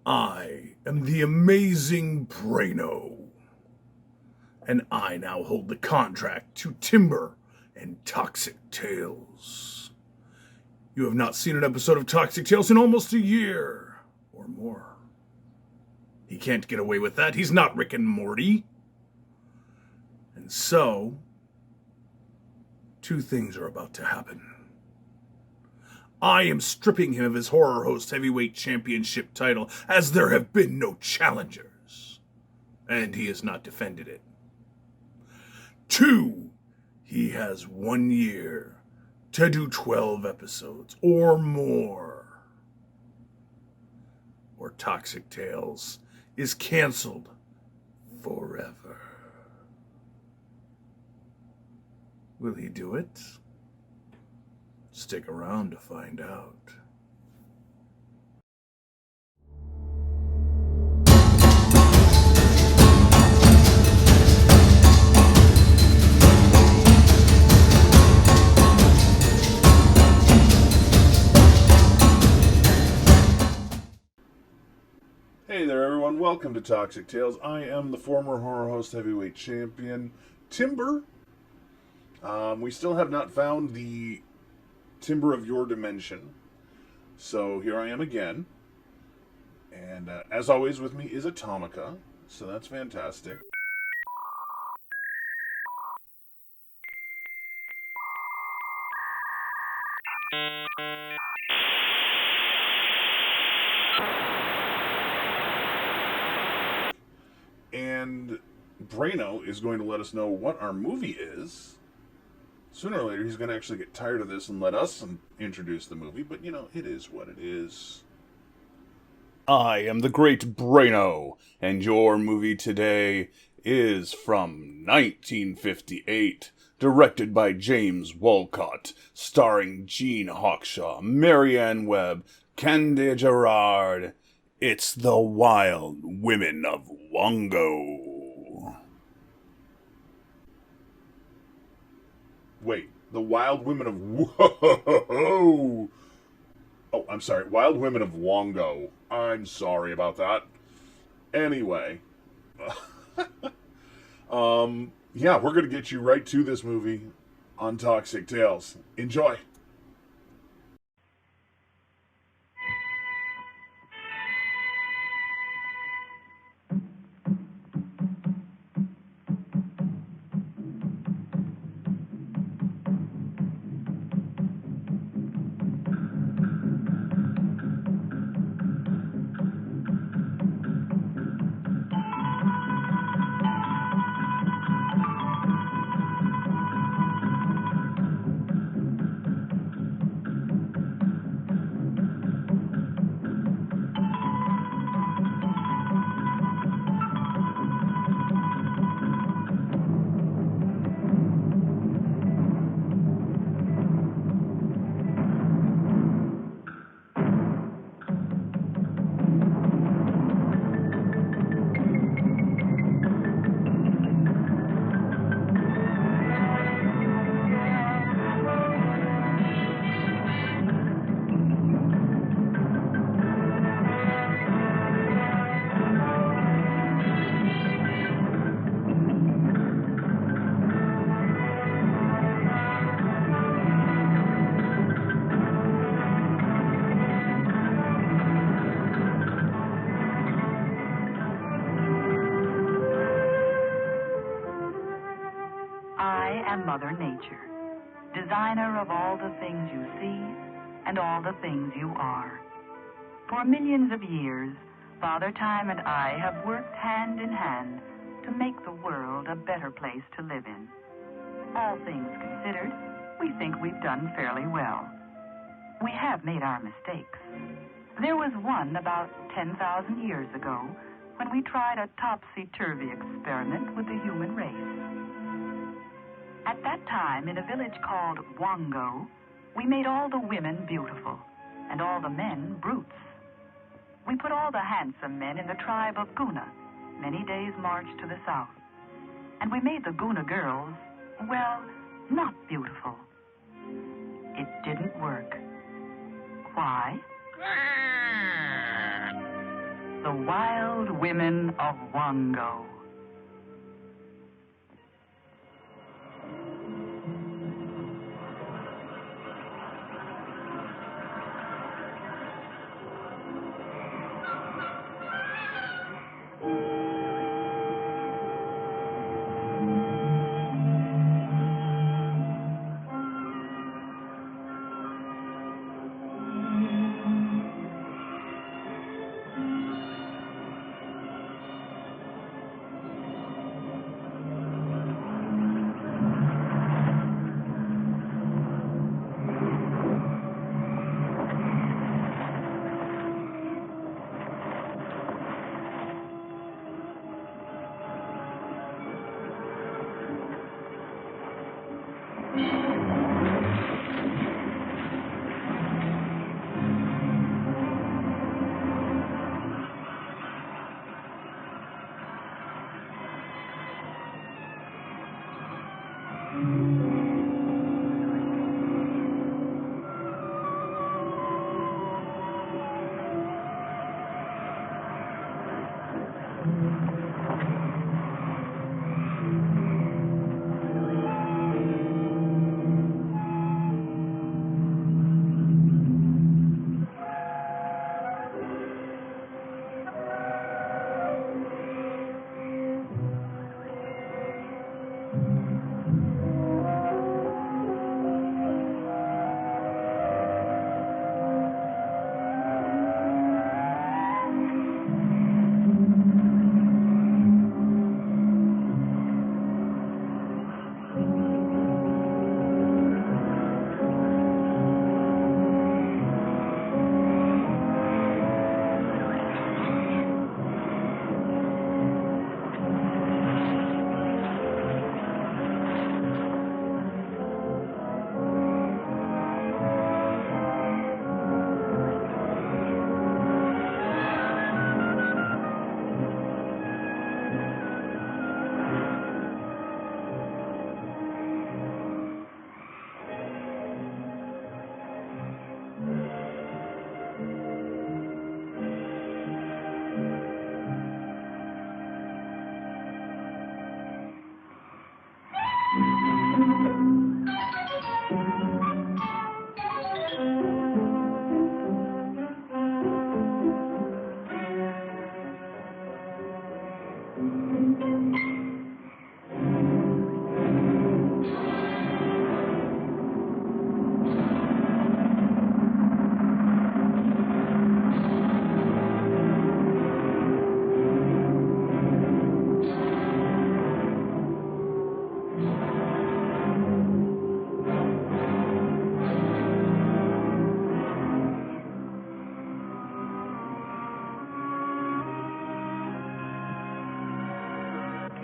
I am the amazing Braino, and I now hold the contract to Timber and Toxic Tales. You have not seen an episode of Toxic Tales in almost a year or more. He can't get away with that. He's not Rick and Morty. And so, two things are about to happen. I am stripping him of his Horror Host Heavyweight Championship title, as there have been no challengers. And he has not defended it. 2, he has 1 year to do 12 episodes or more, or Toxic Tales is canceled forever. Will he do it? Stick around to find out. Hey there, everyone. Welcome to Toxic Tales. I am the former Horror Host Heavyweight Champion, Timber. We still have not found the Timber of your dimension. So here I am again. And as always, with me is Atomica. So that's fantastic. And Braino is going to let us know what our movie is. Sooner or later, he's going to actually get tired of this and let us introduce the movie. But, you know, it is what it is. I am the great Braino, and your movie today is from 1958, directed by James Wolcott, starring Gene Hawkshaw, Marianne Webb, Candy Gerard. It's The Wild Women of Wongo. Wait, The Wild Women of... Whoa! Oh, I'm sorry. Wild Women of Wongo. I'm sorry about that. Anyway. Yeah, we're going to get you right to this movie on Toxic Tales. Enjoy. I am Mother Nature, designer of all the things you see and all the things you are. For millions of years, Father Time and I have worked hand in hand to make the world a better place to live in. All things considered, we think we've done fairly well. We have made our mistakes. There was one about 10,000 years ago when we tried a topsy-turvy experiment with the human race. At that time, in a village called Wongo, we made all the women beautiful and all the men brutes. We put all the handsome men in the tribe of Guna, many days' march to the south. And we made the Guna girls, well, not beautiful. It didn't work. Why? The Wild Women of Wongo.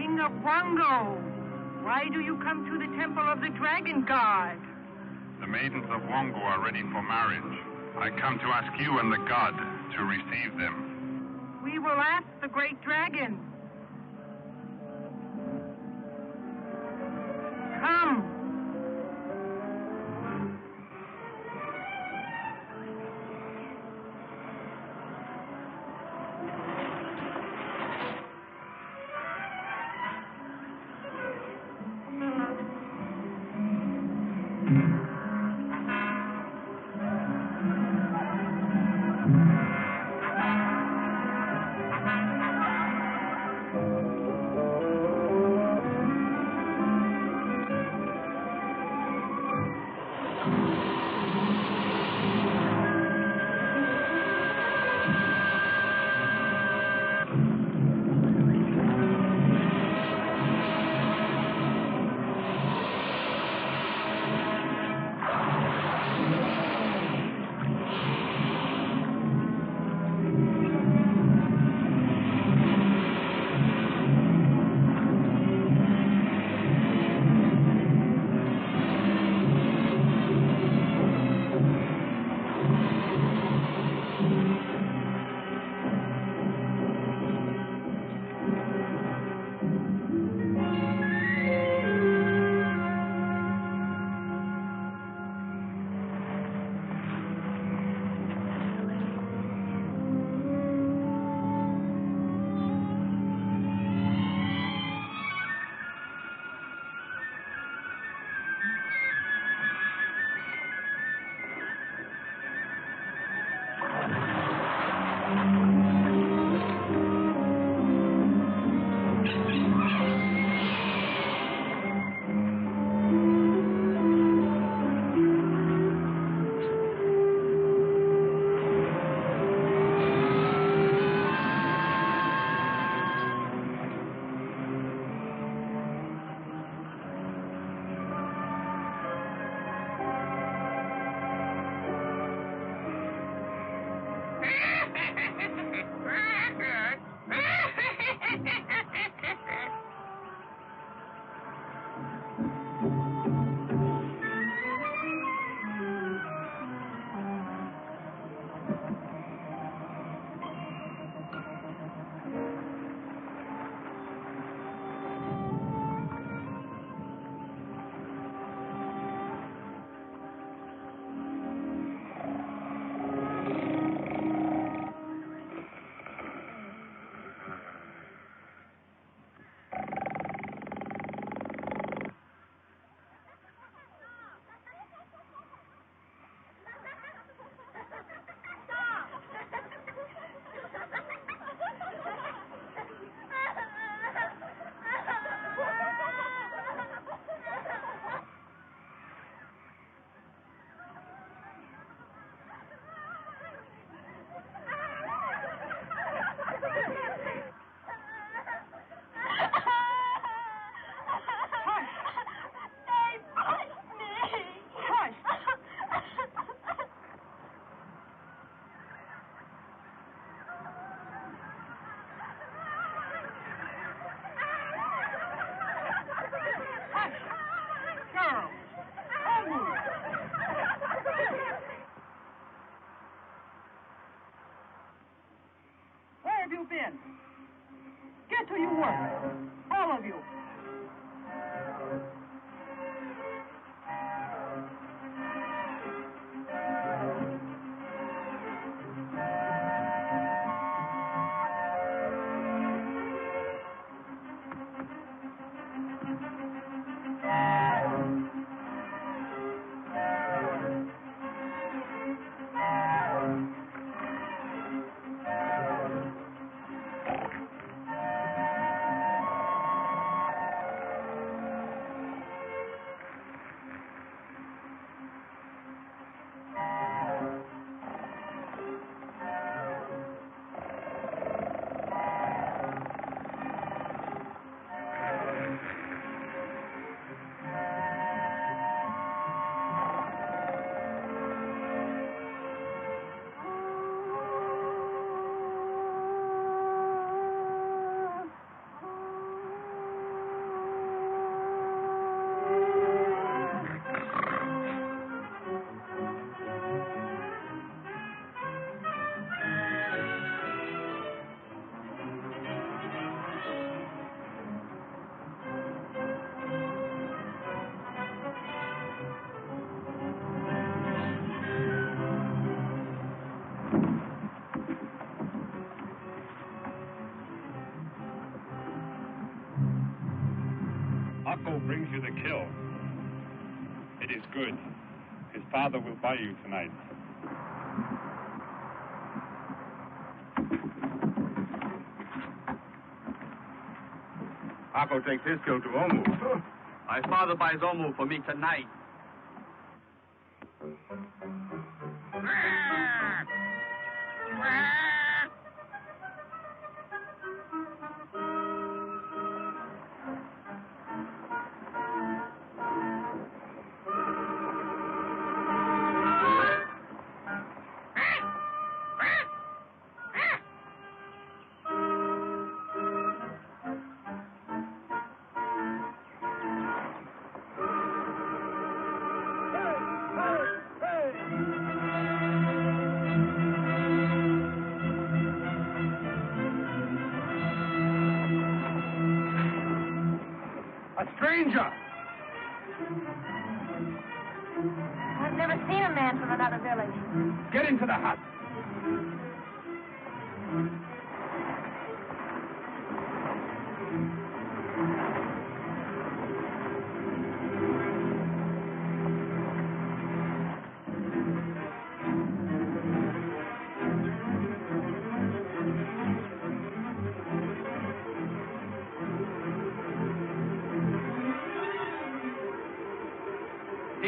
King of Wongo, why do you come to the temple of the Dragon God? The maidens of Wongo are ready for marriage. I come to ask you and the god to receive them. We will ask the great dragon. Come. Where have you been? Get to your work, all of you. Wongo brings you the kill. It is good. His father will buy you tonight. Wongo takes his kill to Omu. My father buys Omu for me tonight. A stranger! I've never seen a man from another village. Get into the hut.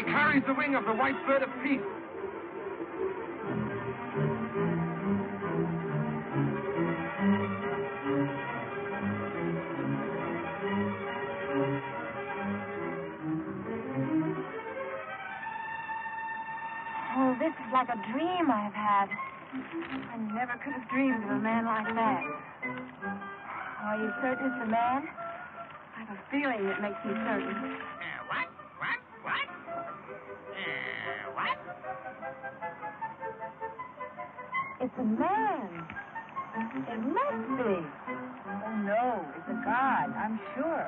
carries the wing of the white bird of peace. Oh, this is like a dream I've had. I never could have dreamed of a man like that. Are you certain it's a man? I have a feeling that makes me certain. What? It's a man. It must be. Oh, no, it's a god, I'm sure.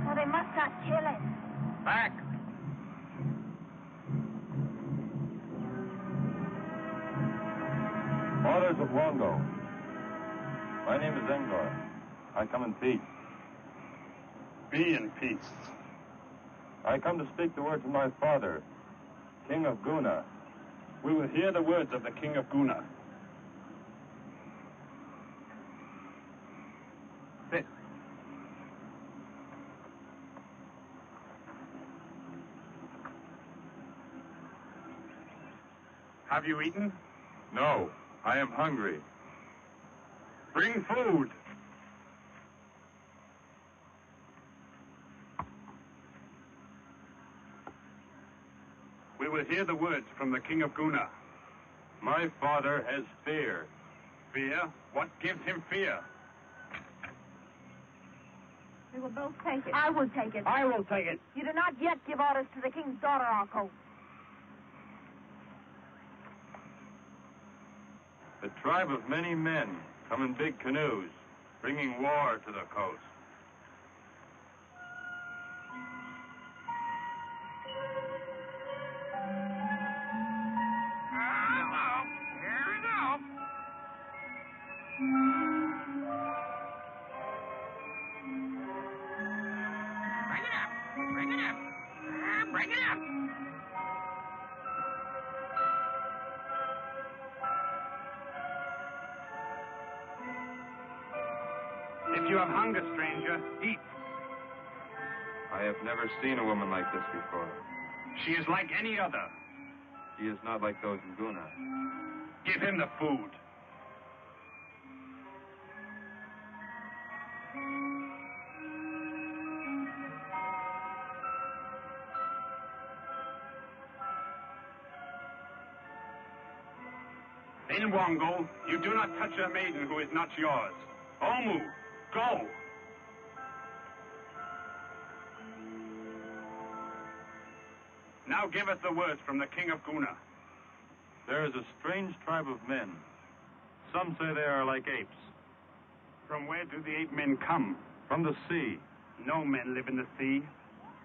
Oh, they must not kill it. Back. Orders of Wongo. My name is Engor. I come in peace. Be in peace. I come to speak the words of my father, King of Guna. We will hear the words of the King of Guna. Sit. Have you eaten? No, I am hungry. Bring food. We will hear the words from the King of Guna. My father has fear. Fear? What gives him fear? We will both take it. I will take it. I will take it. You do not yet give orders to the king's daughter, Arco. A tribe of many men come in big canoes, bringing war to the coast. If you have hunger, stranger, eat. I have never seen a woman like this before. She is like any other. She is not like those in Guna. Give him the food. In Wongo, you do not touch a maiden who is not yours. Omu, go! Now give us the words from the King of Guna. There is a strange tribe of men. Some say they are like apes. From where do the 8 men come? From the sea. No men live in the sea.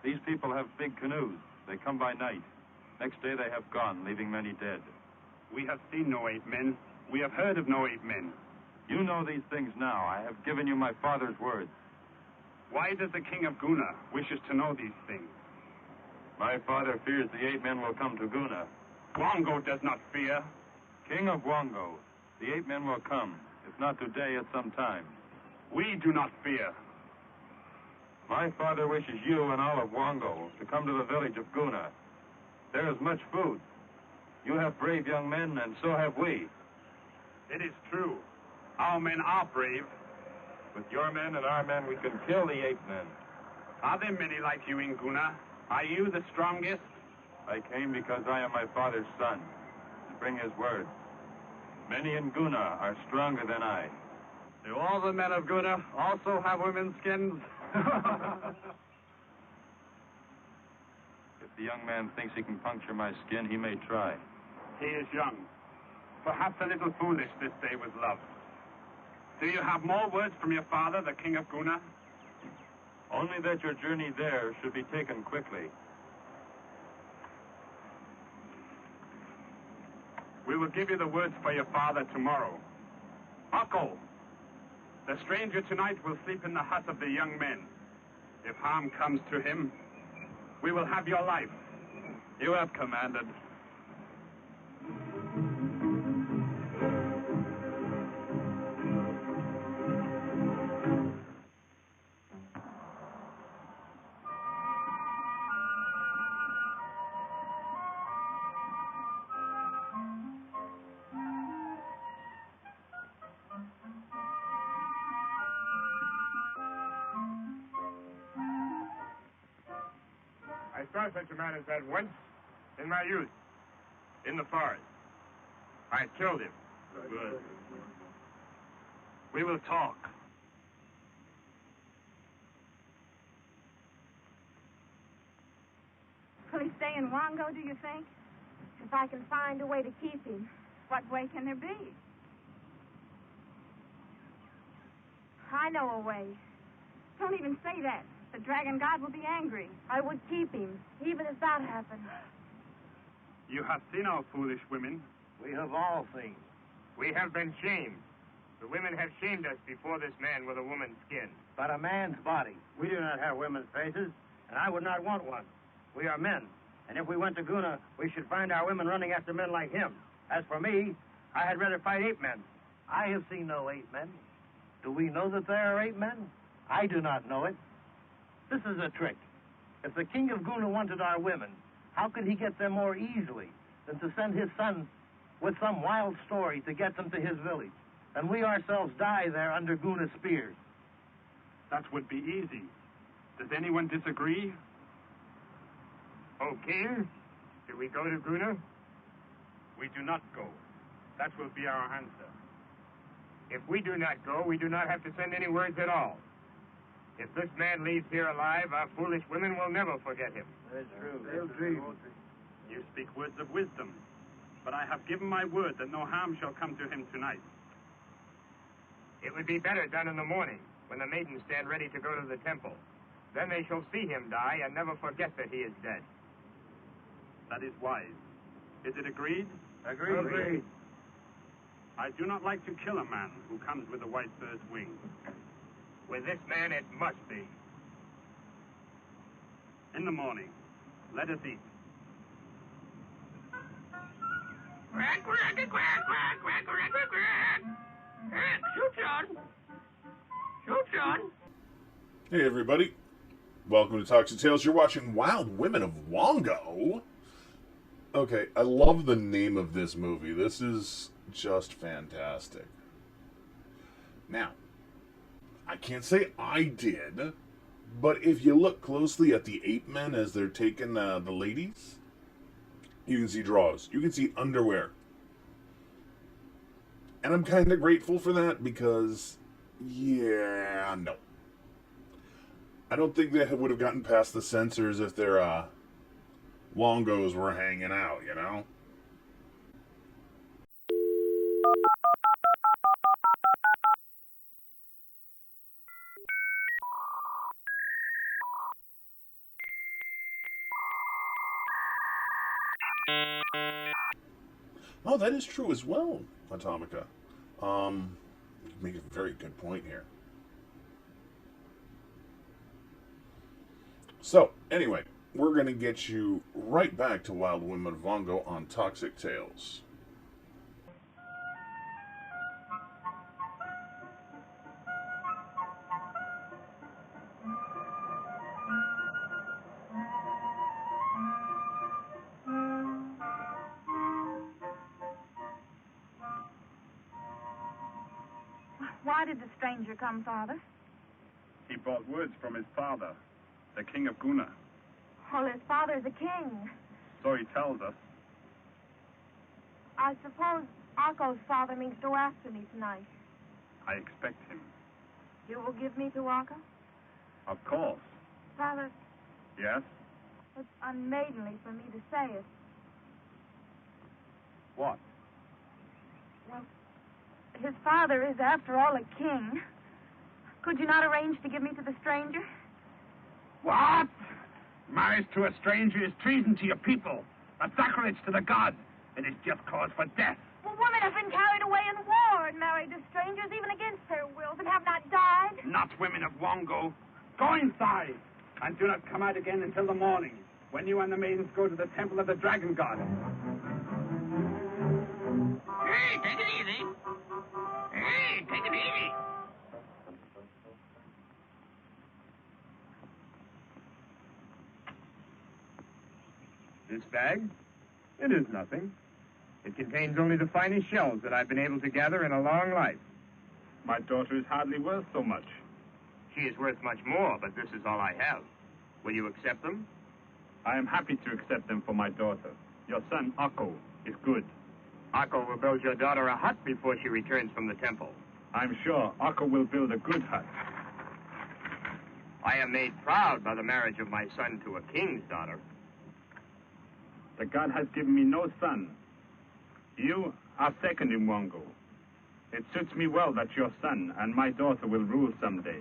These people have big canoes. They come by night. Next day they have gone, leaving many dead. We have seen no 8 men. We have heard of no 8 men. You know these things now. I have given you my father's words. Why does the King of Guna wishes to know these things? My father fears the 8 men will come to Guna. Wongo does not fear. King of Wongo, the 8 men will come. If not today, at some time. We do not fear. My father wishes you and all of Wongo to come to the village of Guna. There is much food. You have brave young men, and so have we. It is true. Our men are brave. With your men and our men, we can kill the 8 men. Are there many like you in Guna? Are you the strongest? I came because I am my father's son, to bring his word. Many in Guna are stronger than I. Do all the men of Guna also have women's skins? If the young man thinks he can puncture my skin, he may try. He is young. Perhaps a little foolish this day with love. Do you have more words from your father, the King of Guna? Only that your journey there should be taken quickly. We We will give you the words for your father tomorrow. Uncle, the stranger tonight will sleep in the hut of the young men. If harm comes to him, we will have your life. You have commanded. I saw such a man as that once, in my youth, in the forest. I killed him. Good. We will talk. Will he stay in Wongo, do you think? If I can find a way to keep him. What way can there be? I know a way. Don't even say that. The dragon god will be angry. I would keep him, even if that happened. You have seen our foolish women. We have all seen. We have been shamed. The women have shamed us before this man with a woman's skin. But a man's body. We do not have women's faces, and I would not want one. We are men, and if we went to Guna, we should find our women running after men like him. As for me, I had rather fight 8 men. I have seen no 8 men. Do we know that there are 8 men? I do not know it. This is a trick. If the king of Guna wanted our women, how could he get them more easily than to send his son with some wild story to get them to his village, and we ourselves die there under Guna's spears? That would be easy. Does anyone disagree? Oh, king, do we go to Guna? We do not go. That will be our answer. If we do not go, we do not have to send any words at all. If this man leaves here alive, our foolish women will never forget him. That's true. You speak words of wisdom, but I have given my word that no harm shall come to him tonight. It would be better done in the morning, when the maidens stand ready to go to the temple. Then they shall see him die and never forget that he is dead. That is wise. Is it agreed? Agreed. I do not like to kill a man who comes with a white bird's wings. With this man, it must be. In the morning, let us eat. Quack, quack, quack, quack, quack, quack, quack, quack. Shoot, John. Shoot, John. Hey, everybody. Welcome to Toxic Tales. You're watching Wild Women of Wongo. Okay, I love the name of this movie. This is just fantastic. Now, I can't say I did, but if you look closely at the 8 men as they're taking the ladies, you can see drawers. You can see underwear. And I'm kind of grateful for that because, yeah, no. I don't think they would have gotten past the censors if their Wongos were hanging out, you know? Oh, that is true as well, Atomica. You make a very good point here. So, anyway, we're going to get you right back to Wild Women of Wongo on Toxic Tales. Why did the stranger come, Father? He brought words from his father, the king of Guna. Well, his father's a king. So he tells us. I suppose Akko's father means to after me tonight. I expect him. You will give me to Akko? Of course. Father, Yes? it's unmaidenly for me to say it. What? Well, his father is, after all, a king. Could you not arrange to give me to the stranger? What? Marriage to a stranger is treason to your people, a sacrilege to the god. It is just cause for death. Well, women have been carried away in war and married to strangers even against their wills and have not died. Not women of Wongo. Go inside, and do not come out again until the morning, when you and the maidens go to the temple of the dragon god. Hey, take it easy. Hey, take it easy. This bag? It is nothing. It contains only the finest shells that I've been able to gather in a long life. My daughter is hardly worth so much. She is worth much more, but this is all I have. Will you accept them? I am happy to accept them for my daughter. Your son, Akko, is good. Akko will build your daughter a hut before she returns from the temple. I'm sure Akko will build a good hut. I am made proud by the marriage of my son to a king's daughter. The god has given me no son. You are second in Wongo. It suits me well that your son and my daughter will rule someday.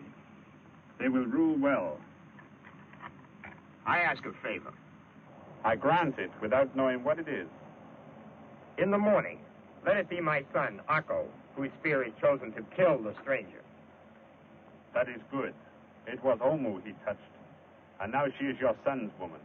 They will rule well. I ask a favor. I grant it without knowing what it is. In the morning, let it be my son, Akko, whose spear is chosen to kill the stranger. That is good. It was Omu he touched, and now she is your son's woman.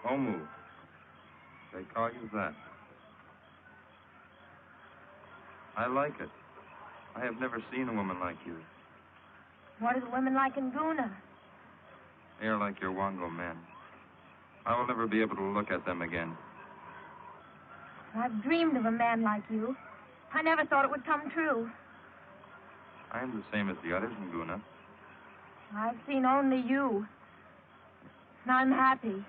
Omu. They call you that. I like it. I have never seen a woman like you. What are the women like in Guna? They are like your Wongo men. I will never be able to look at them again. I've dreamed of a man like you. I never thought it would come true. I am the same as the others in Guna. I've seen only you. And I'm happy.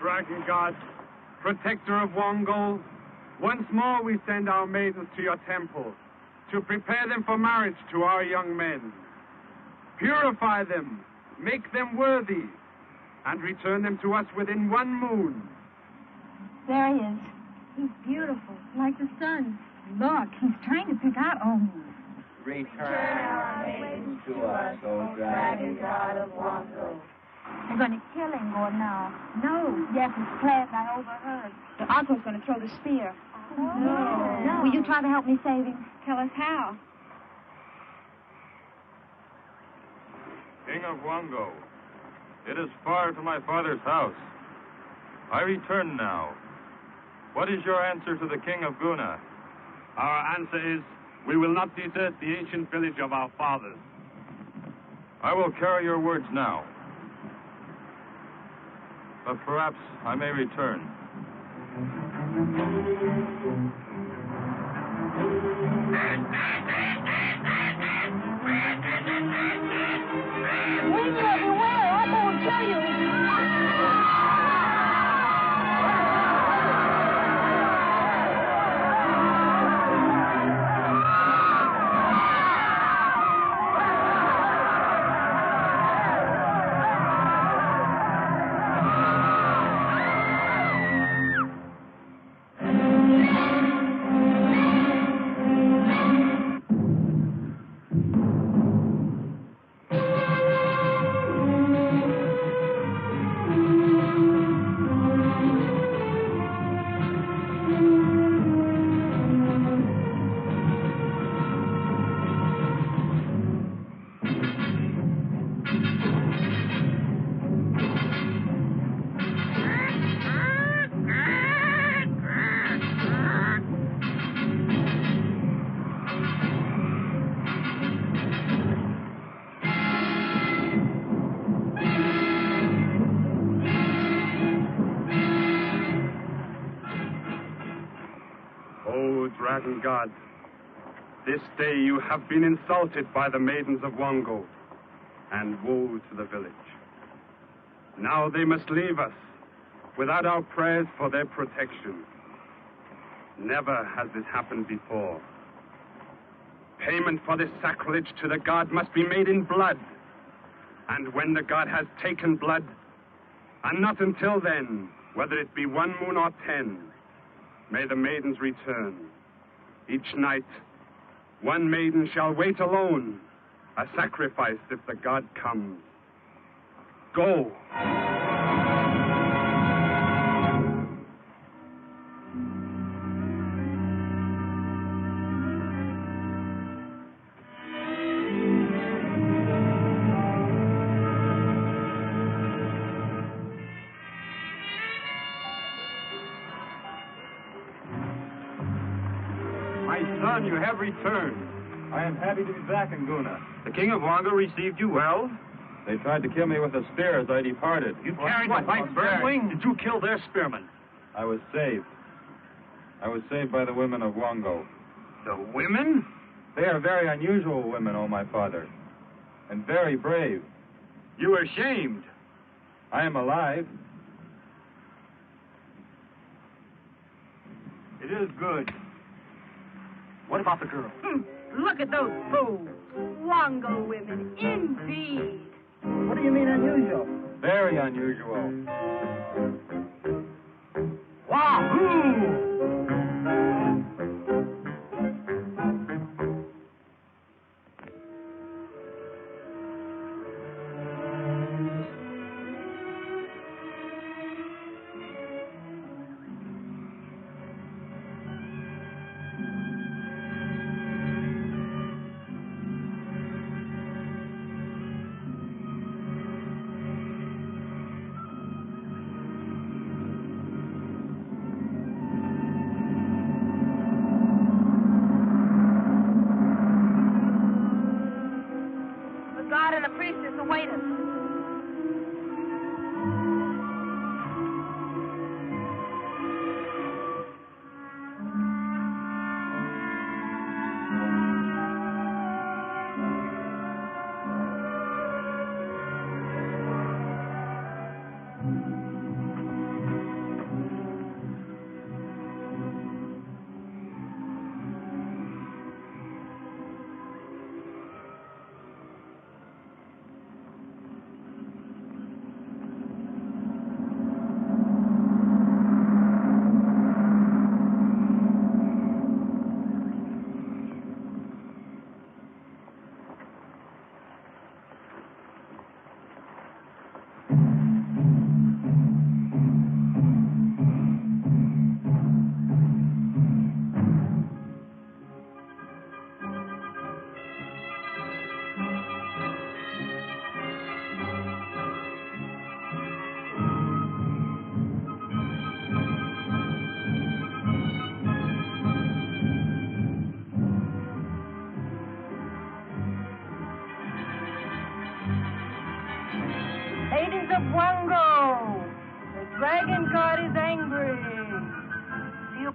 Dragon God, protector of Wongo, once more we send our maidens to your temple to prepare them for marriage to our young men. Purify them, make them worthy, and return them to us within 1 moon. There he is. He's beautiful, like the sun. Look, he's trying to pick out Omu. Return our maidens to us, O dragon god of Wongo. They're going to kill him, Gordon, now. No. Yes, it's planned. I overheard. The uncle's going to throw the spear. No. Will you try to help me save him? Tell us how. King of Wongo, it is far to my father's house. I return now. What is your answer to the King of Guna? Our answer is, we will not desert the ancient village of our fathers. I will carry your words now. But perhaps I may return. Wait everywhere. I'm going to kill you. Dragon God, this day you have been insulted by the maidens of Wongo, and woe to the village. Now they must leave us, without our prayers for their protection. Never has this happened before. Payment for this sacrilege to the god must be made in blood. And when the god has taken blood, and not until then, whether it be 1 moon or 10, may the maidens return. Each night, 1 maiden shall wait alone, a sacrifice if the god comes. Go. My son, you have returned. I am happy to be back in Guna. The King of Wongo received you well? They tried to kill me with a spear as I departed. You carried the white birdwing? Did you kill their spearmen? I was saved. I was saved by the women of Wongo. The women? They are very unusual women, oh my father, and very brave. You were shamed. I am alive. It is good. What about the girl? Look at those fools. Wongo women, indeed. What do you mean unusual? Very unusual. Wahoo!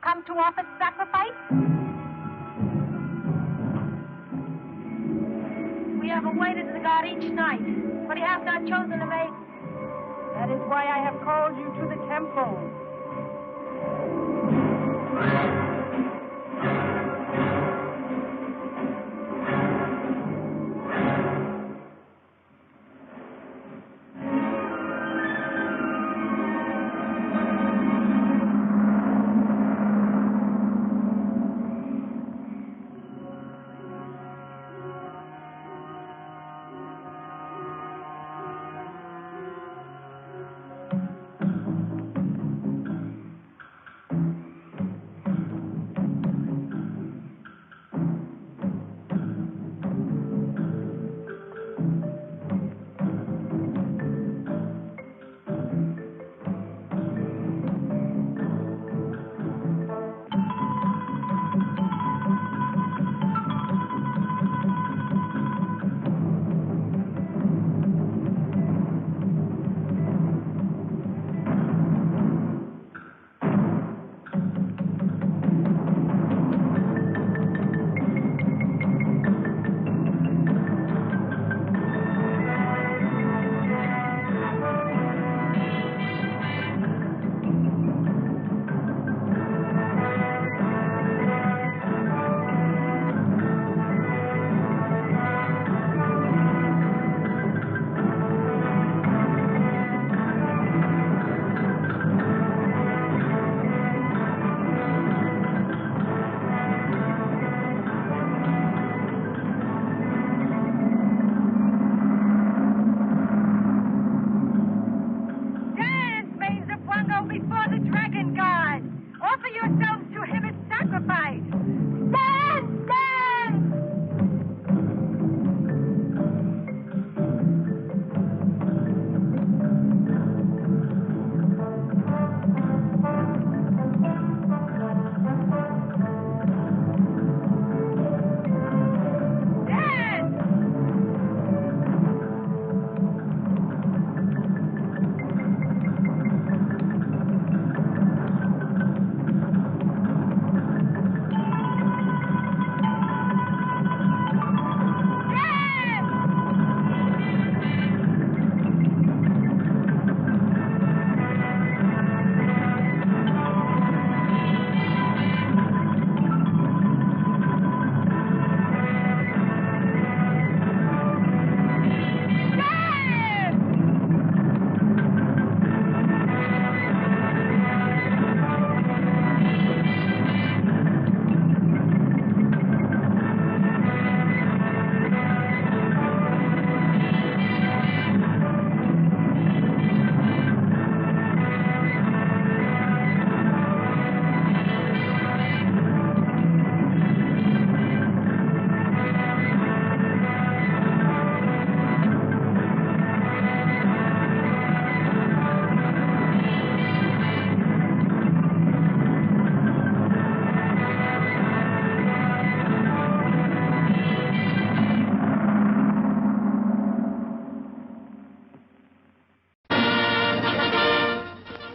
come to offer sacrifice? We have awaited the god each night, but he has not chosen a maiden. That is why I have called you to the temple.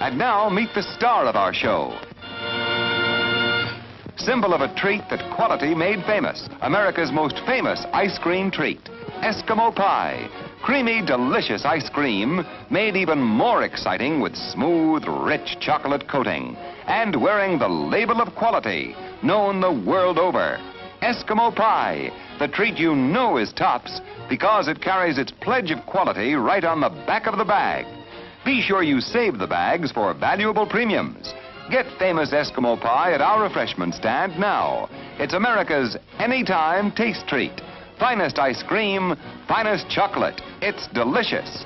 And now, meet the star of our show. Symbol of a treat that quality made famous. America's most famous ice cream treat, Eskimo pie. Creamy, delicious ice cream made even more exciting with smooth, rich chocolate coating. And wearing the label of quality, known the world over. Eskimo pie, the treat you know is tops because it carries its pledge of quality right on the back of the bag. Be sure you save the bags for valuable premiums. Get famous Eskimo pie at our refreshment stand now. It's America's anytime taste treat. Finest ice cream, finest chocolate. It's delicious.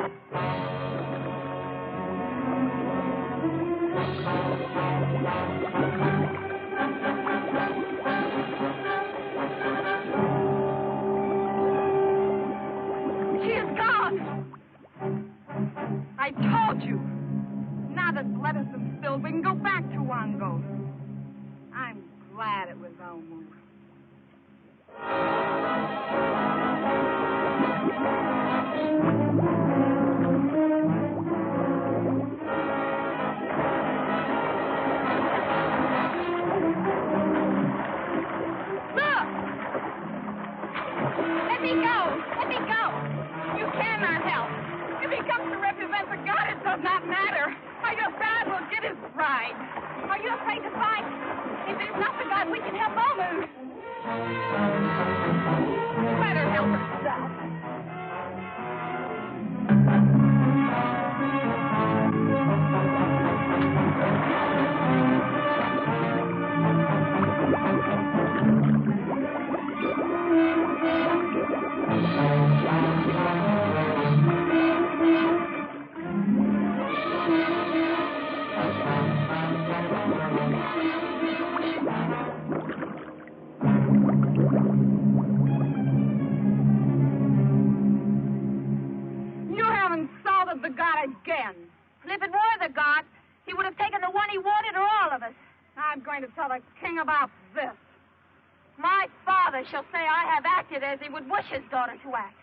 She is gone. I told you. Now that blood has been spilled, we can go back to Wongo. I'm glad it was over. Look! Let me go! Let me go! You cannot help. If he comes to represent the God, it does not matter. Are you afraid we'll get his bride? Are you afraid to fight? If it's not the God, we can help Olu. Let her help herself. You haven't insulted the God again. And if it were the God, he would have taken the one he wanted or all of us. I'm going to tell the king about this. My father shall say I have acted as he would wish his daughter to act.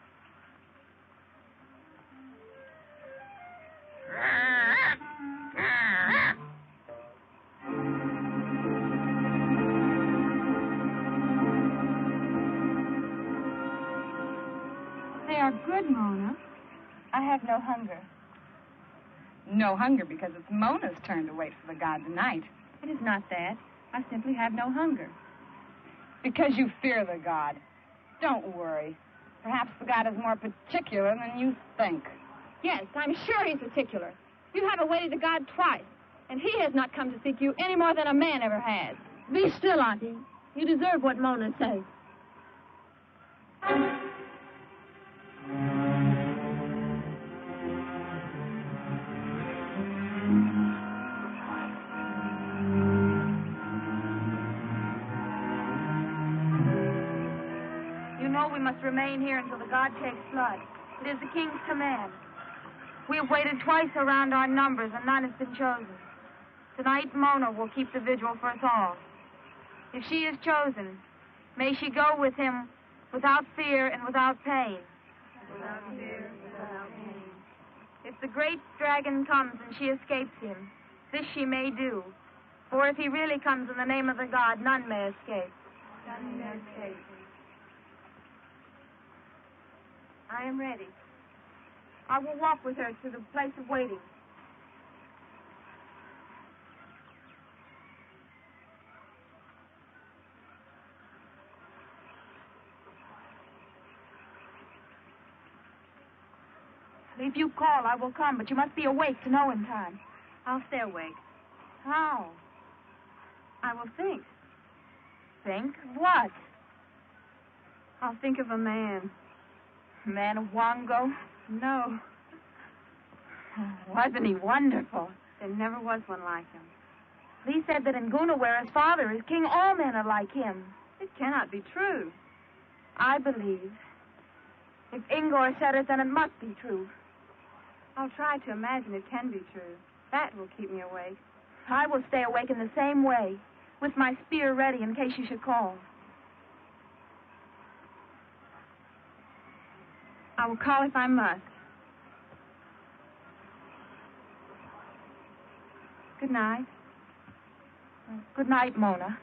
They are good, Mona. I have no hunger. No hunger because it's Mona's turn to wait for the God tonight. It is not that. I simply have no hunger. Because you fear the God. Don't worry. Perhaps the God is more particular than you think. Yes, I'm sure he's particular. You have awaited the God twice, and he has not come to seek you any more than a man ever has. Be still, Auntie. You deserve what Mona says. You know we must remain here until the God takes blood. It is the king's command. We have waited twice around our numbers, and none has been chosen. Tonight, Mona will keep the vigil for us all. If she is chosen, may she go with him without fear and without pain. Without fear, without pain. If the great dragon comes and she escapes him, this she may do. For if he really comes in the name of the God, none may escape. None may escape. I am ready. I will walk with her to the place of waiting. If you call, I will come, but you must be awake to know in time. I'll stay awake. How? I will think. Think? What? I'll think of a man. A man of Wongo? No. Wasn't he wonderful? There never was one like him. He said that in Guna, where his father is king, all men are like him. It cannot be true. I believe. If Ingor said it, then it must be true. I'll try to imagine it can be true. That will keep me awake. I will stay awake in the same way, with my spear ready in case you should call. I will call if I must. Good night. Good night, Mona.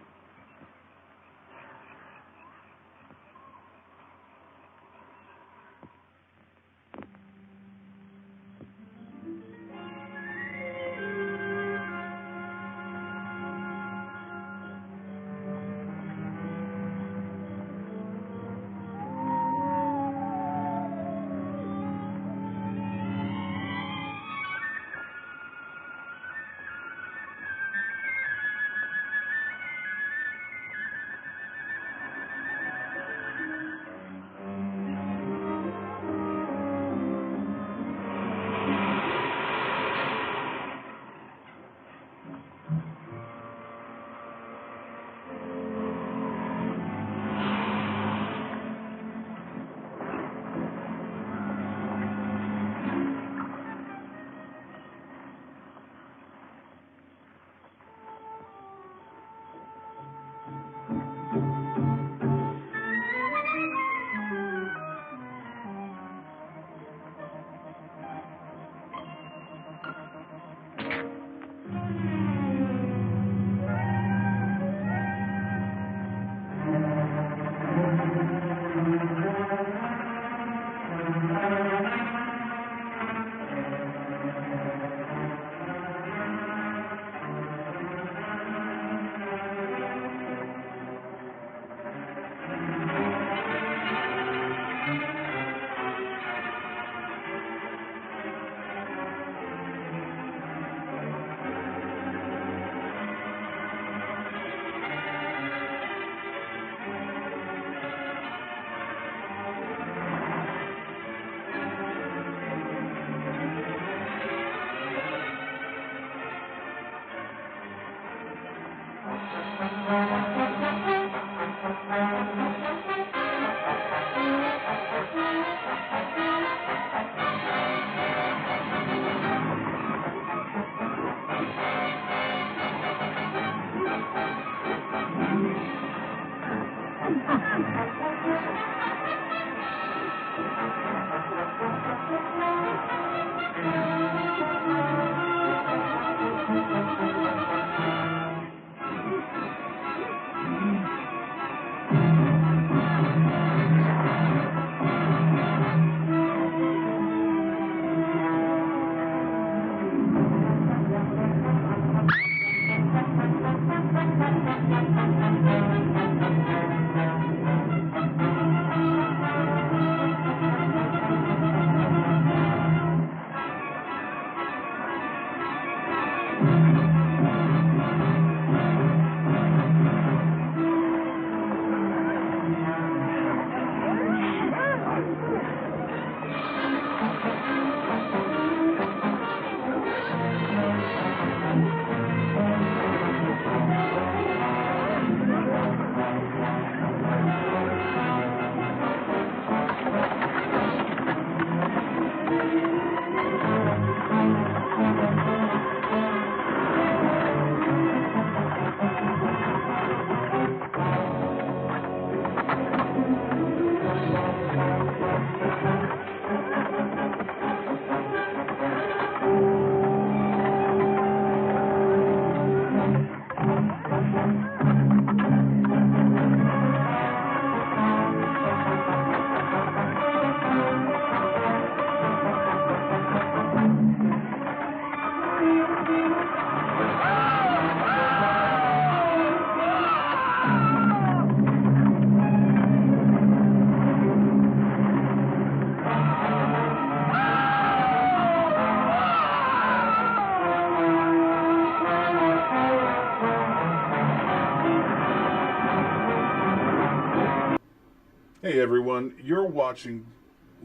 Hey everyone, you're watching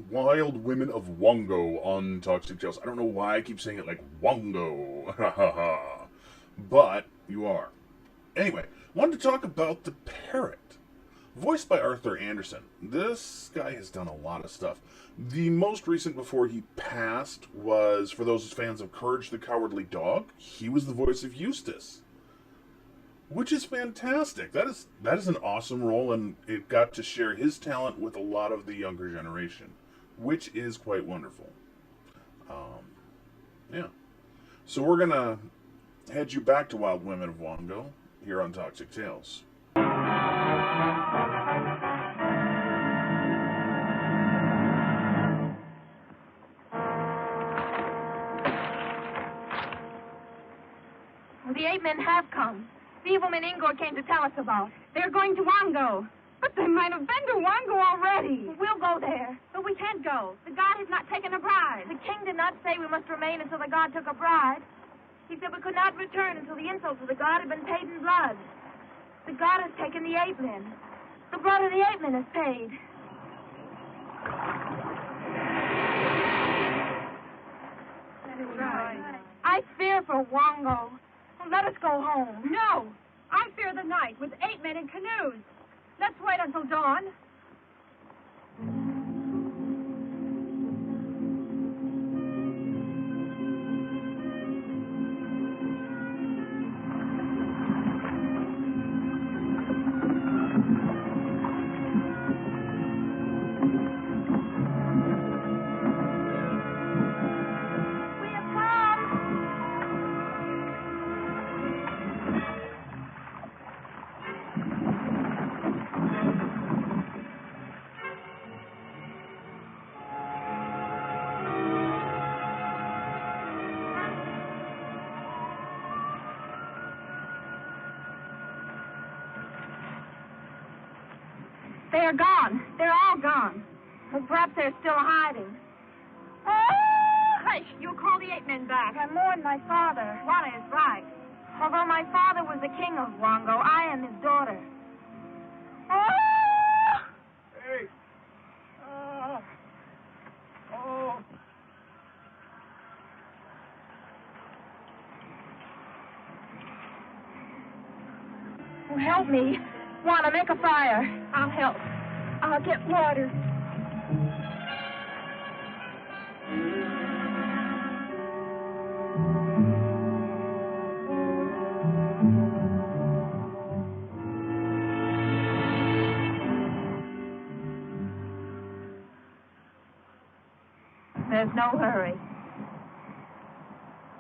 Wild Women of Wongo on Toxic Tales. I don't know why I keep saying it like Wongo, but you are. Anyway, wanted to talk about the parrot, voiced by Arthur Anderson. This guy has done a lot of stuff. The most recent before he passed was, for those fans of Courage the Cowardly Dog, he was the voice of Eustace, which is fantastic. That is an awesome role, and it got to share his talent with a lot of the younger generation, which is quite wonderful. Yeah. So we're going to head you back to Wild Women of Wongo here on Toxic Tales. Well, the 8 men have come. The evil men Ingor came to tell us about. They're going to Wongo. But they might have been to Wongo already. We'll go there, but we can't go. The god has not taken a bride. The king did not say we must remain until the god took a bride. He said we could not return until the insult to the god had been paid in blood. The god has taken the 8 men. The blood of the 8 men is paid. That is right. I fear for Wongo. Let us go home. No. I fear the night with 8 men in canoes. Let's wait until dawn. They are gone. They're all gone. Well, perhaps they're still hiding. Oh, hush! You'll call the 8 men back. I mourn my father. Juana is right. Although my father was the king of Wongo, I am his daughter. Oh! Hey! Oh! Oh, help me. Juana, make a fire. I'll help. I'll get water. There's no hurry.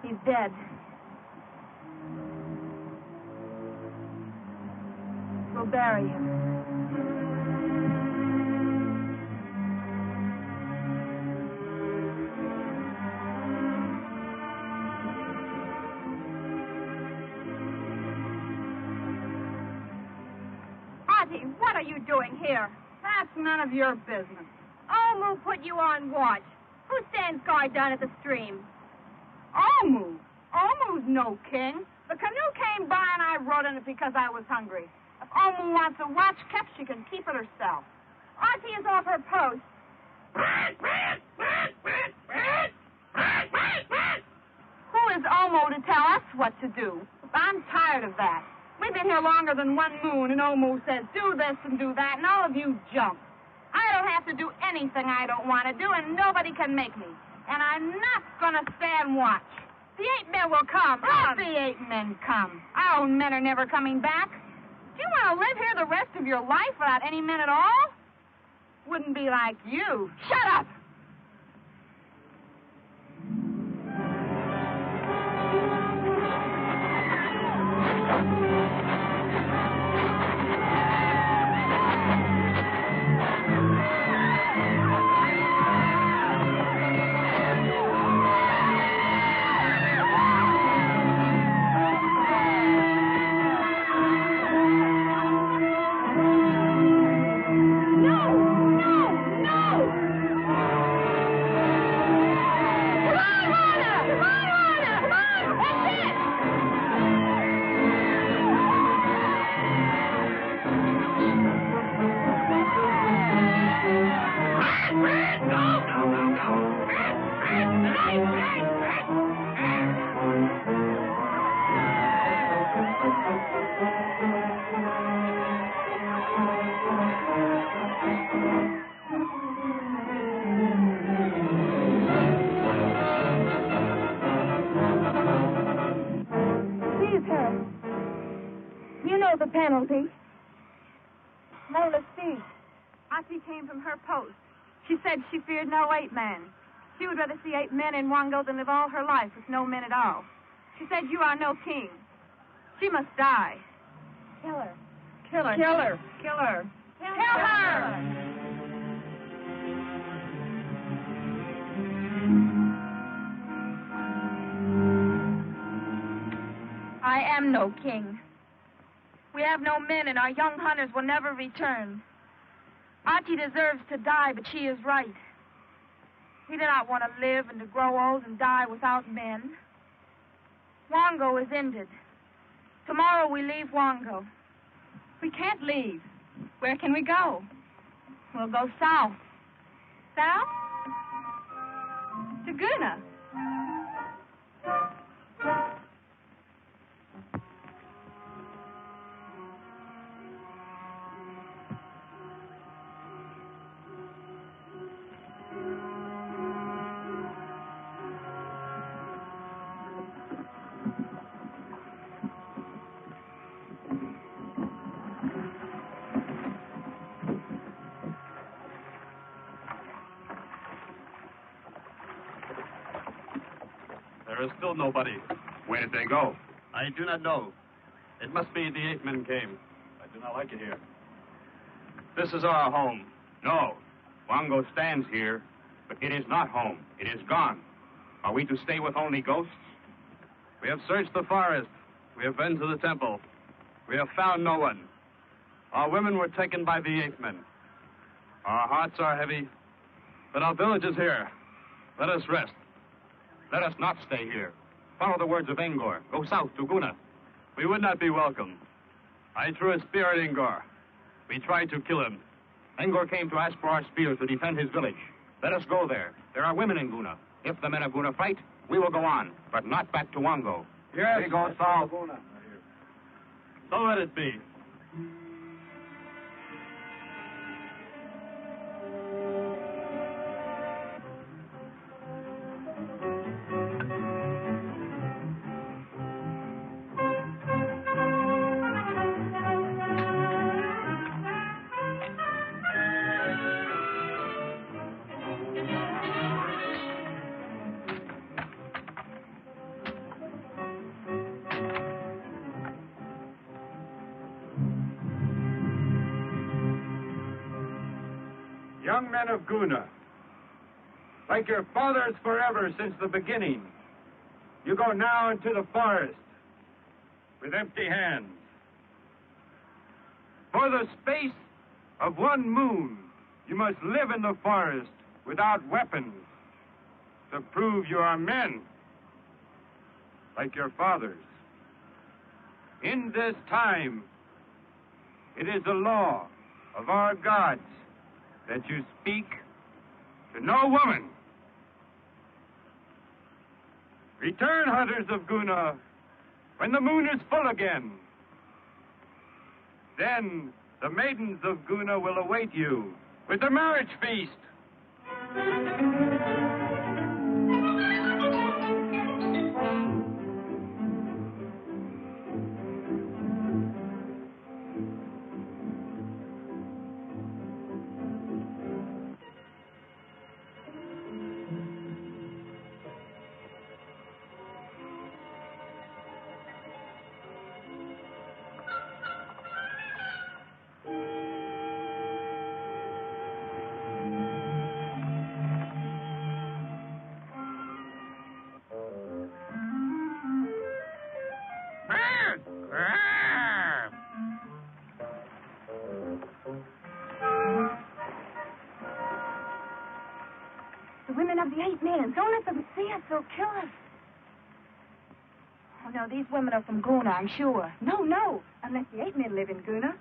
He's dead. We'll bury him. Auntie, what are you doing here? That's none of your business. Omu put you on watch. Who stands guard down at the stream? Omu? Omu's no king. The canoe came by and I rode in it because I was hungry. If Omu wants a watch kept, she can keep it herself. Auntie is off her post. Who is Omu to tell us what to do? I'm tired of that. We've been here longer than 1 moon, and Omu says, do this and do that, and all of you jump. I don't have to do anything I don't want to do, and nobody can make me. And I'm not gonna stand watch. The 8 men will come. Let the 8 men come. Our own men are never coming back. Do you want to live here the rest of your life without any men at all? Wouldn't be like you. Shut up! The penalty. No, let's see. Auntie came from her post. She said she feared no 8 men. She would rather see 8 men in Wongo than live all her life with no men at all. She said you are no king. She must die. Kill her. Kill her. Kill her. Kill her. Kill her. I am no king. We have no men, and our young hunters will never return. Auntie deserves to die, but she is right. We do not want to live and to grow old and die without men. Wongo is ended. Tomorrow we leave Wongo. We can't leave. Where can we go? We'll go south. South? To Guna. There is still nobody. Where did they go? I do not know. It must be the 8 men came. I do not like it here. This is our home. No. Wongo stands here, but it is not home. It is gone. Are we to stay with only ghosts? We have searched the forest. We have been to the temple. We have found no one. Our women were taken by the 8 men. Our hearts are heavy, but our village is here. Let us rest. Let us not stay here. Follow the words of Angor. Go south to Guna. We would not be welcome. I threw a spear at Angor. We tried to kill him. Angor came to ask for our spears to defend his village. Let us go there. There are women in Guna. If the men of Guna fight, we will go on, but not back to Wongo. Yes. We go south. So let it be. Young men of Guna, like your fathers forever since the beginning, you go now into the forest with empty hands. For the space of 1 moon, you must live in the forest without weapons to prove you are men, like your fathers. In this time, it is the law of our gods that you speak to no woman. Return, hunters of Guna, when the moon is full again. Then the maidens of Guna will await you with the marriage feast. the 8 men. Don't let them see us. They'll kill us. Oh, no, these women are from Guna, I'm sure. No. Unless the 8 men live in Guna.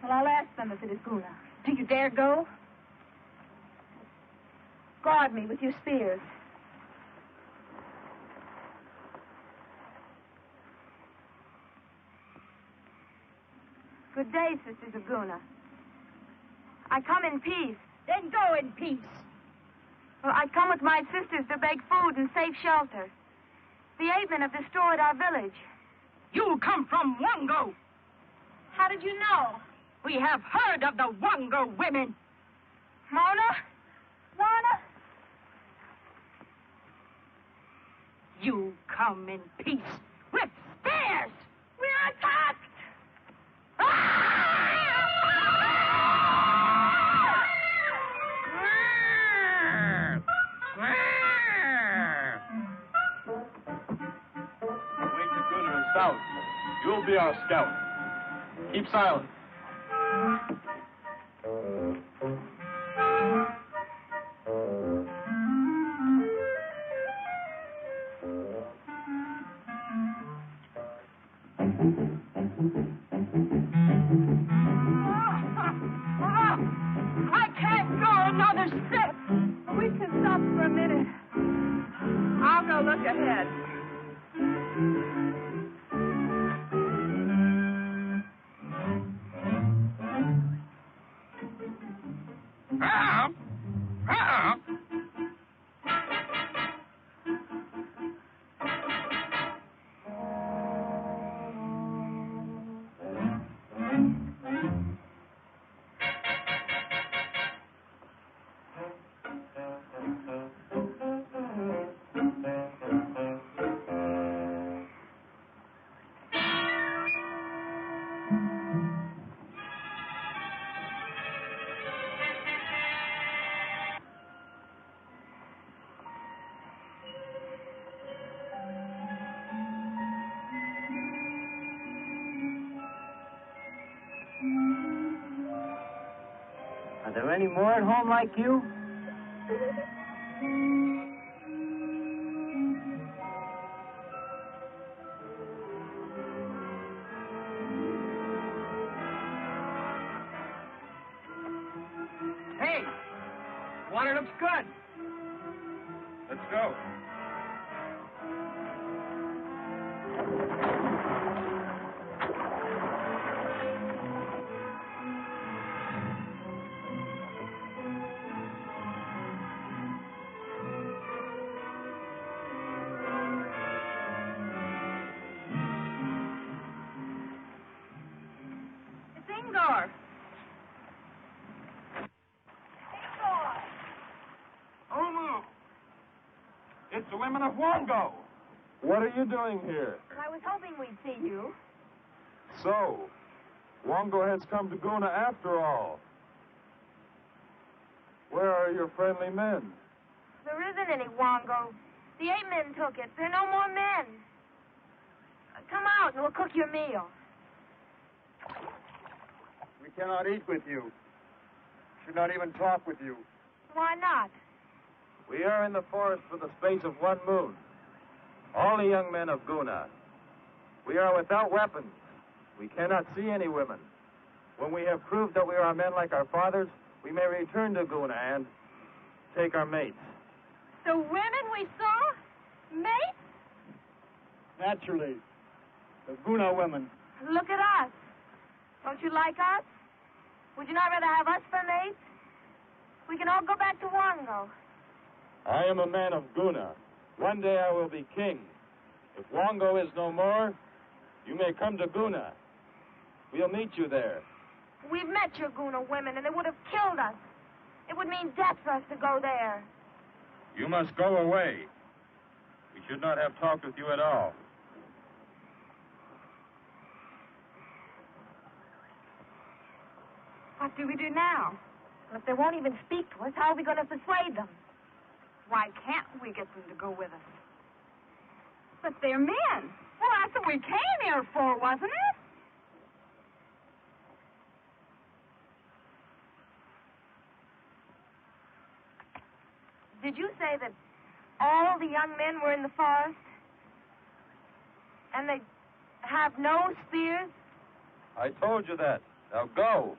Well, I'll ask them if it is Guna. Do you dare go? Guard me with your spears. Good day, sisters of Guna. I come in peace. Then go in peace. Well, I come with my sisters to beg food and safe shelter. The 8 men have destroyed our village. You come from Wongo. How did you know? We have heard of the Wongo women. Mona? Wana? You come in peace with spears. We're attacked! Wait to Guna is south. You'll be our scout. Keep silent. I can't go another step. We can stop for a minute. I'll go look ahead. Are there any more at home like you? Hey, water looks good. Let's go. It's Ingor. Omu! It's the women of Wongo. What are you doing here? I was hoping we'd see you. So, Wongo has come to Guna after all. Where are your friendly men? There isn't any Wongo. The 8 men took it. There are no more men. Come out and we'll cook your meal. We cannot eat with you. Should not even talk with you. Why not? We are in the forest for the space of 1 moon. All the young men of Guna. We are without weapons. We cannot see any women. When we have proved that we are men like our fathers, we may return to Guna and take our mates. The women we saw? Mates? Naturally. The Guna women. Look at us. Don't you like us? Would you not rather have us for mates? We can all go back to Wongo. I am a man of Guna. One day I will be king. If Wongo is no more, you may come to Guna. We'll meet you there. We've met your Guna women, and they would have killed us. It would mean death for us to go there. You must go away. We should not have talked with you at all. What do we do now? Well, if they won't even speak to us, how are we going to persuade them? Why can't we get them to go with us? But they're men. Well, that's what we came here for, wasn't it? Did you say that all the young men were in the forest? And they have no spears? I told you that. Now go.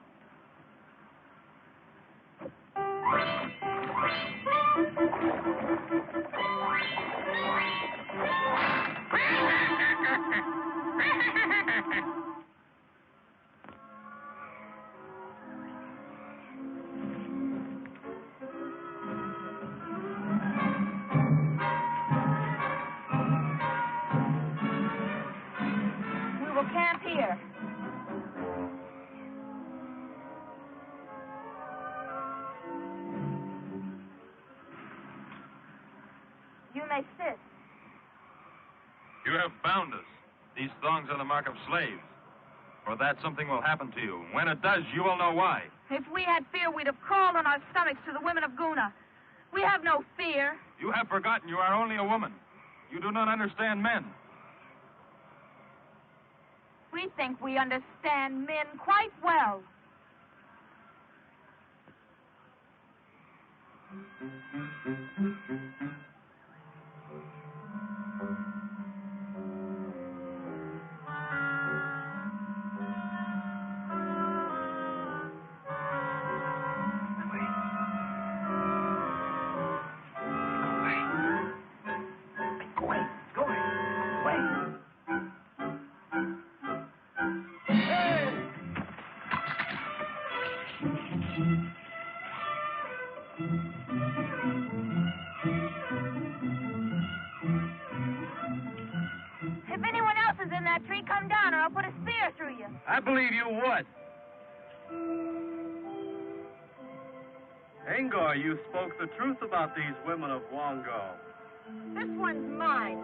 We will camp here. You may sit. You have bound us. These thongs are the mark of slaves. For that, something will happen to you. When it does, you will know why. If we had fear, we'd have crawled on our stomachs to the women of Guna. We have no fear. You have forgotten you are only a woman. You do not understand men. We think we understand men quite well. If anyone else is in that tree, come down or I'll put a spear through you. I believe you would. Angor, you spoke the truth about these women of Wongo. This one's mine.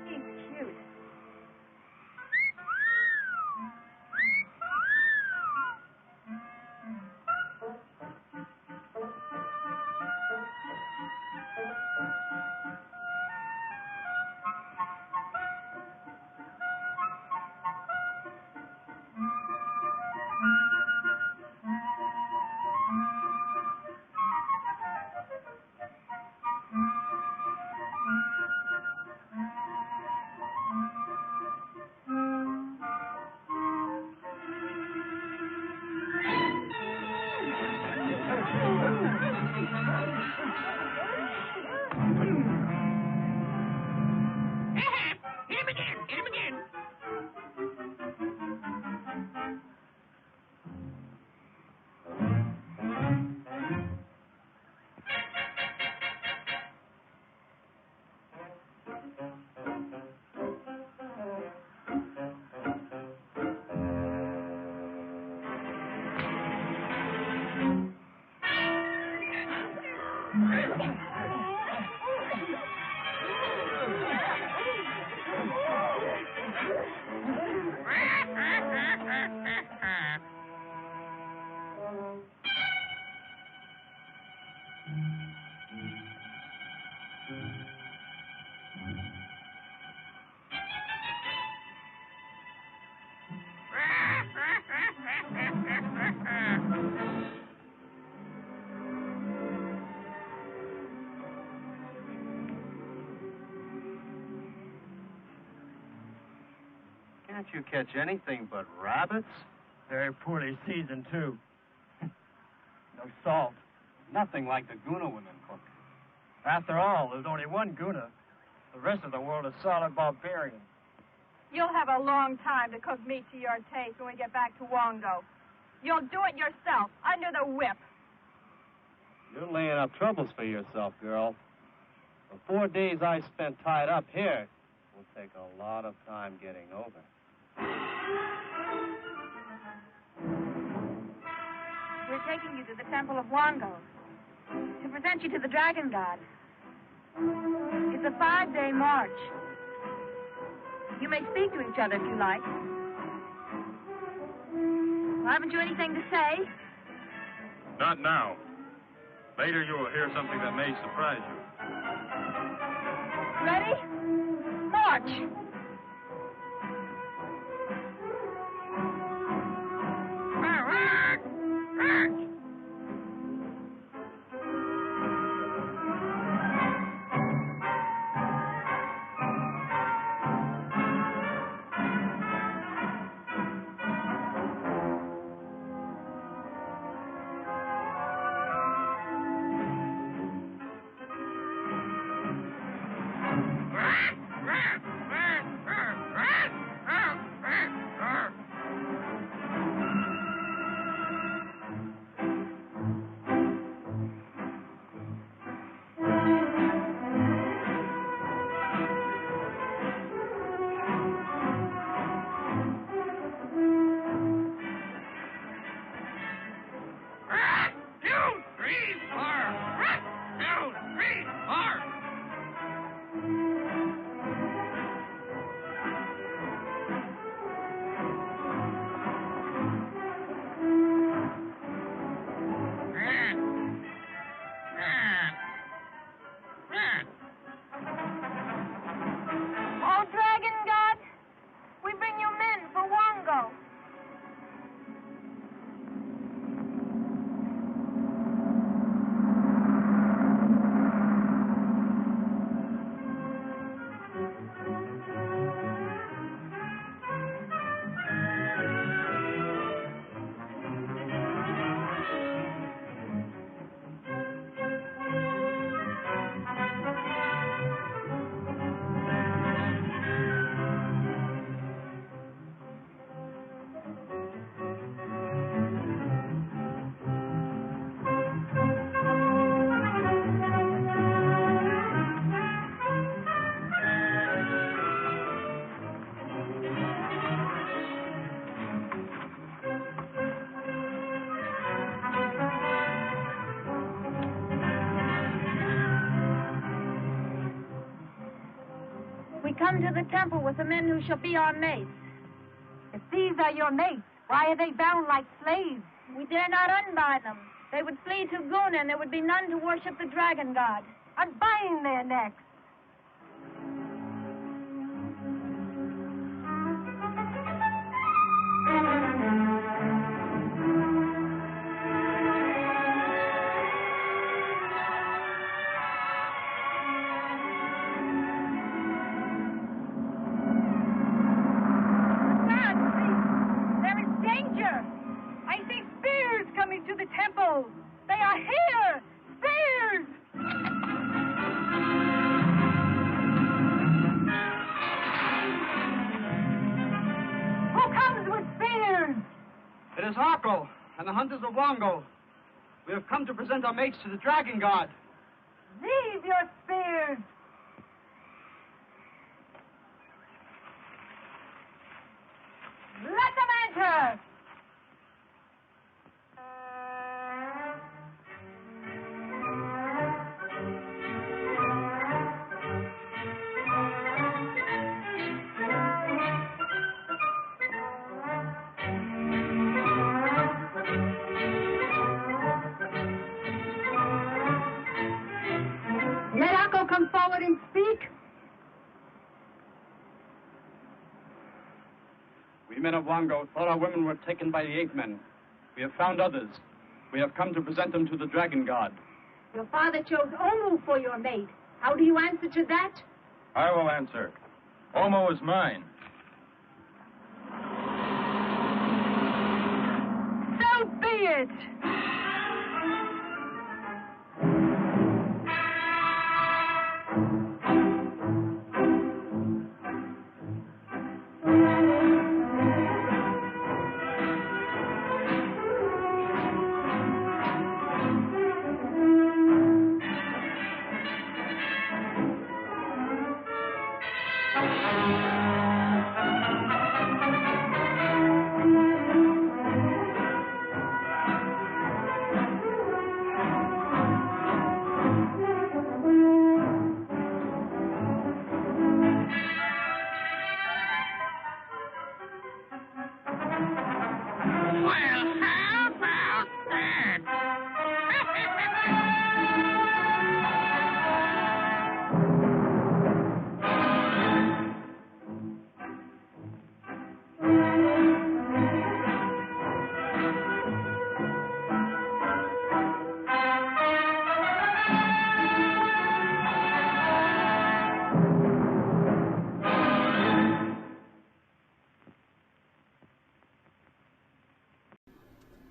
He's cute. Can't you catch anything but rabbits? Very poorly seasoned, too. No salt. Nothing like the Guna women cook. After all, there's only one Guna. The rest of the world is solid barbarian. You'll have a long time to cook meat to your taste when we get back to Wongo. You'll do it yourself, under the whip. You're laying up troubles for yourself, girl. The 4 days I spent tied up here will take a lot of time getting over. We're taking you to the temple of Wongo to present you to the dragon god. It's a 5-day march. You may speak to each other if you like. Well, haven't you anything to say? Not now. Later you will hear something that may surprise you. Ready? March! We come to the temple with the men who shall be our mates. If these are your mates, why are they bound like slaves? We dare not unbind them. They would flee to Guna, and there would be none to worship the dragon god. Unbind their necks. To the temple. They are here! Spears! Who comes with spears? It is Harko and the hunters of Wongo. We have come to present our mates to the dragon god. Leave your spears! Let them enter! Let Akko come forward and speak. We men of Wongo thought our women were taken by the ape men. We have found others. We have come to present them to the dragon god. Your father chose Omu for your mate. How do you answer to that? I will answer. Omo is mine. So be it! Well, how about that?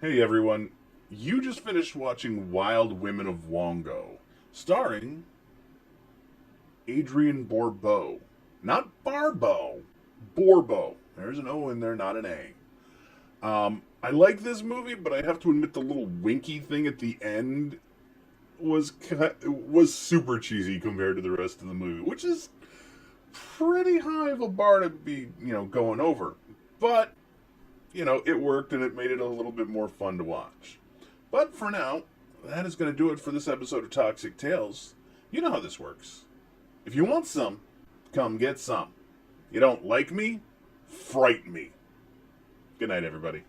Hey everyone, you just finished watching Wild Women of Wongo, starring Adrian Borbeau. Not Barbeau, Borbeau. There's an O in there, not an A. I like this movie, but I have to admit the little winky thing at the end was super cheesy compared to the rest of the movie, which is pretty high of a bar to be, going over. But it worked and it made it a little bit more fun to watch. But for now, that is going to do it for this episode of Toxic Tales. You know how this works. If you want some, come get some. You don't like me? Fright me. Good night, everybody.